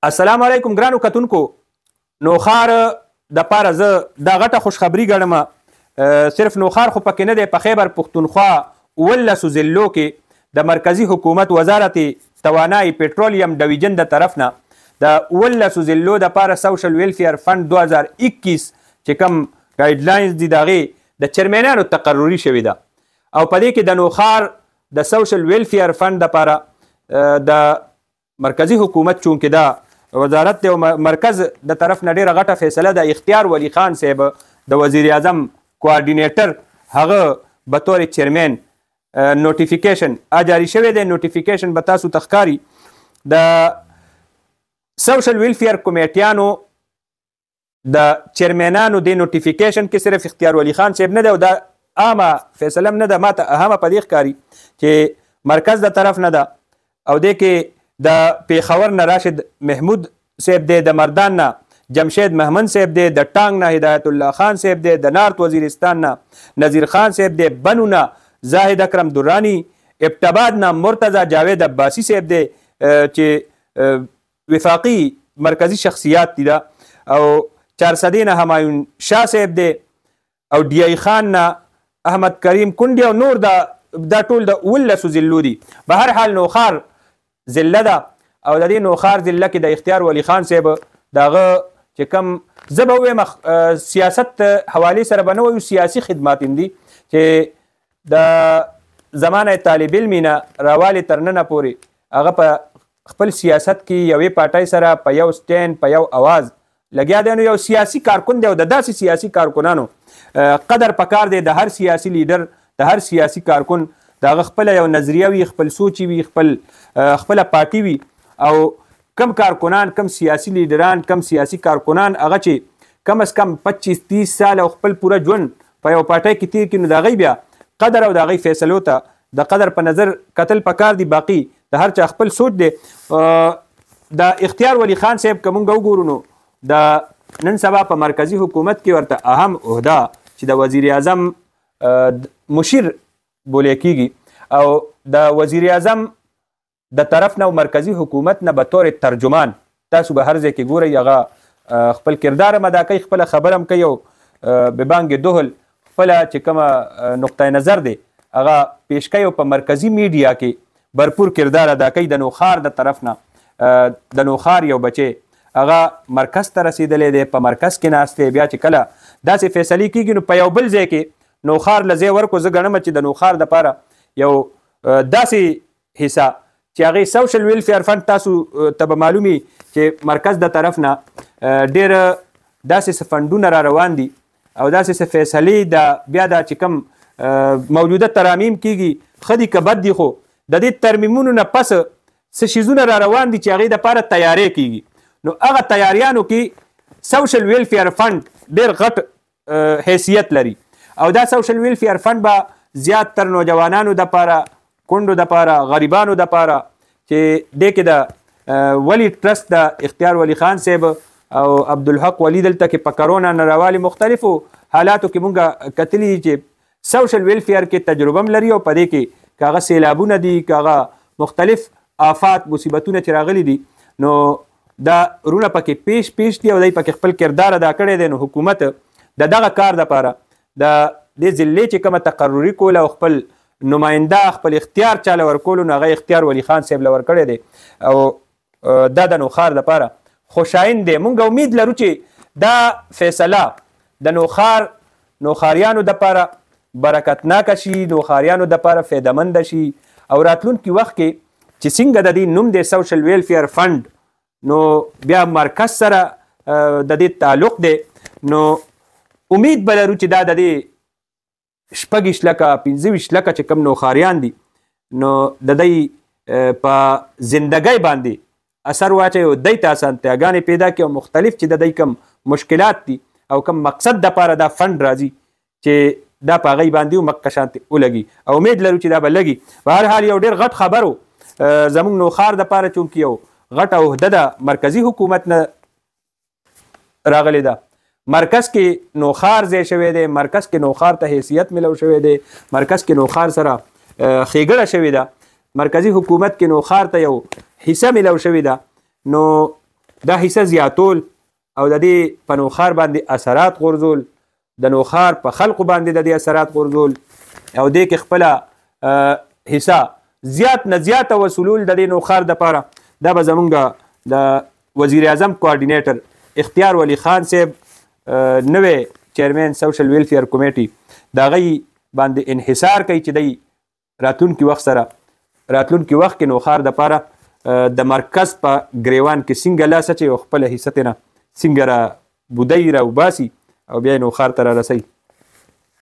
السلام علیکم ګرانو کتونکو. نوخار د پاره زه دا غټه خوشخبری ګڼم. صرف نوخار خو پکې نه دی، په خیبر پښتونخوا 19 ضلعو کې د مرکزی حکومت وزارت توانایي پټرولیم ډویژن د طرف نه د 19 ضلعو د پاره سوشل ویلفیر فند 2021 چې کوم ګایډلاینز دي د هغې د چیرمنانو تقرري شوې ده، او په دې کې د نوخار د سوشل ویلفیر فند دپاره د مرکزی حکومت چونکې دا وزارت دی او مرکز د طرف نه ډېره غټه فیصله د اختیار ولی خان صاحب د وزیر اعظم کوارډینیټر هغه به طور چیرمن نوټیفیکیشن جاري شوی دی. نوټیفیکیشن به تاسو ته ښکاري. د سوشل ویلفیر کمیټیانو د چیرمنانو د نوټیفیکیشن کې صرف اختیار ولی خان صاحب نه دی، او دا عامه فیصله هم نه ده، ماته اهمه په دې ښکاري چې مرکز د طرف نه ده، او دې کې د پیښور نه راشد محمود صاحب دی، د مردان نه جمشید محمد صاحب دی، د ټانګ نه هدایت الله خان صاحب دی، د نارت وزیرستان نه نذیر خان صاحب دی، بنو نه زاهد اکرم درانی، ابتباد نه مرتضی جاوید عباسی صاحب دی چې وفاقي مرکزی شخصیات دي، او چارسدی نه همایون شاه صاحب دی، او ډی ای خان نه احمد کریم کونډي، او نور دا ټول د 19 ضلعو دي. به هر حال نوخار ضلع ده، او د دې نوخار ضلع کې د اختیار ولی خان صاحب د هغه چې کوم زه به ووایم سیاست حوالې سره به نه وایو، سیاسي خدمات هم دي چې د زمانه طالب علمي نه راوالې تر ننه پورې هغه په خپل سیاست کې یوې پارټۍ سره په یو سټینډ په یو اواز لګیا دی. نو یو سیاسي کارکن دی، او د داسې سیاسي کارکنانو قدر پکار دی. د هر سیاسي لیډر، د هر سیاسي کارکن د هغه خپله یو نظریه وي، خپل سوچ وي، خپله پارټي وي، او کم کارکنان، کم سیاسي لیډران، کم سیاسي کارکنان هغه چې کم از کم 25-30 سال او خپل پوره ژوند په یو پارټۍ کې تیر کړي، نو د هغوی بیا قدر او د هغوی فیصلو ته د قدر په نظر کتل پکار دي. باقي د هر چا خپل سوچ دی. د اختیار ولی خان صاحب که مونږ وګورو نو د نن سبا په مرکزی حکومت کې ورته اهم عهده چې د وزیر اعظم مشیر بولی کیږي، او د وزیر اعظم د طرف نه مرکزی حکومت نه به طور ترجمان تاسو به هر ځای کې ګورئ هغه خپل کردار هم ادا کوي، خپله خبره هم کوي، او به بانګ دهل خپله چې کومه نقطه نظر دی هغه پیش کوي، او په مرکزی میډیا کې برپور کردار ادا کوي. د نوخار د طرف نه د نوخار یو بچی هغه مرکز ته رسیدلی دی، په مرکز کې ناست دی. بیا چې کله داسې فیصلې کېږي نو په یو بل ځای کې نوخار له ځای ورکو. زه ګڼم چې د نوخار دپاره یو داسې حصه چې هغې سوشل ویلفیر فند تاسو ته به معلومي چې مرکز د طرف نه ډېر داسې فندونه را روان دي، او داسې څه فیصلې د بیا دا چې کوم موجوده ترامیم کېږي ښه دي که بد دي، خو د دې ترمیمونو نه پس څه شیزونه را روان دي چې هغې دپاره تیاری کېږي. نو هغه تیاریانو کې سوشل ویلفیر فند ډېر غټ حیثیت لري، او دا سوشل ویلفیر فند به زیات تر نوجوانانو دپاره، کونډو دپاره، غریبانو دپاره چې دې کې د ولی ټرست د اختیار ولی خان صاحب او عبدالحق ولی دلته کې په کرونا نه راوالي مختلفو حالاتو کې مونږ کتلي چې سوشل ویلفیر کې تجربه هم لري، او په دې کې که هغه سیلابونه دي، که هغه مختلف آفات مصیبتونه چې راغلي دي، نو دا رونه پکې پیش دي، او دی پکې خپل کردار ادا کړی دی. نو حکومت د دغه کار دپاره د دې ضلعې چې کومه تقرري کوله او خپل نماینده خپل اختیار چاله ورکولو، نو هغه اختیار ولی خان صاحب له ورکړی دی، او دا د نوخار دپاره خوشاین دی. مونږ امید لرو چې دا فیصله د نوخاریانو دپاره برکتناکه شي، نوخاریانو دپاره فایدهمنده شي، او راتلونکي وخت کې چې څنګه د دې نوم دی سوشل ویلفیر فند، نو بیا مرکز سره د دې تعلق دی، نو امید به لرو چې دا د دې 26 لکه 25 لکه چې کوم نوخاریان دي، نو د دوی په زندګۍ باندې اثر واچوي، او دوی ته اسانتیاګانې پیدا کړي، او مختلف چې د دوی کوم مشکلات دي او کوم مقصد دپاره دا فند راځي چې دا په هغوی باندې مکه شانتې ولګي، او امید لرو چې دا به لګي. په هر حال یو ډېر غټ خبر و زموږ نوخار دپاره، چونکې یو غټه عهده د مرکزی حکومت نه راغلی ده. مرکز کې نوخار ځای شوی دی، مرکز کې نوخار ته حیثیت ملو شوی دی، مرکز کې نوخار سره ښېګړه شوې ده، مرکزی حکومت کې نوخار ته یو حصه ملو شوې ده. نو دا حصه زیاتول او د دې په نوښار باندې اثرات غورځول، د نوښار په خلقو باندې د دې اثرات غورځول او دې کې خپله حصه زیات نه زیاته وصولول د دې نوښار دپاره. دا به زمونږ د وزیر اعظم کوارډینیټر اختیار ولی خان صاحب نوی چیرمین سوشل ویلفیر کمیټي د هغوی باندې انحصار کوي چې دی راتلونکي وخت سره راتلونکي وخت کې نوښار دپاره د مرکز په ګریوان کې څنګه لاس اچوي او خپله حصه ترې نه څنګه را بودی را وباسي او بیا یې نوښار ته را رسوي.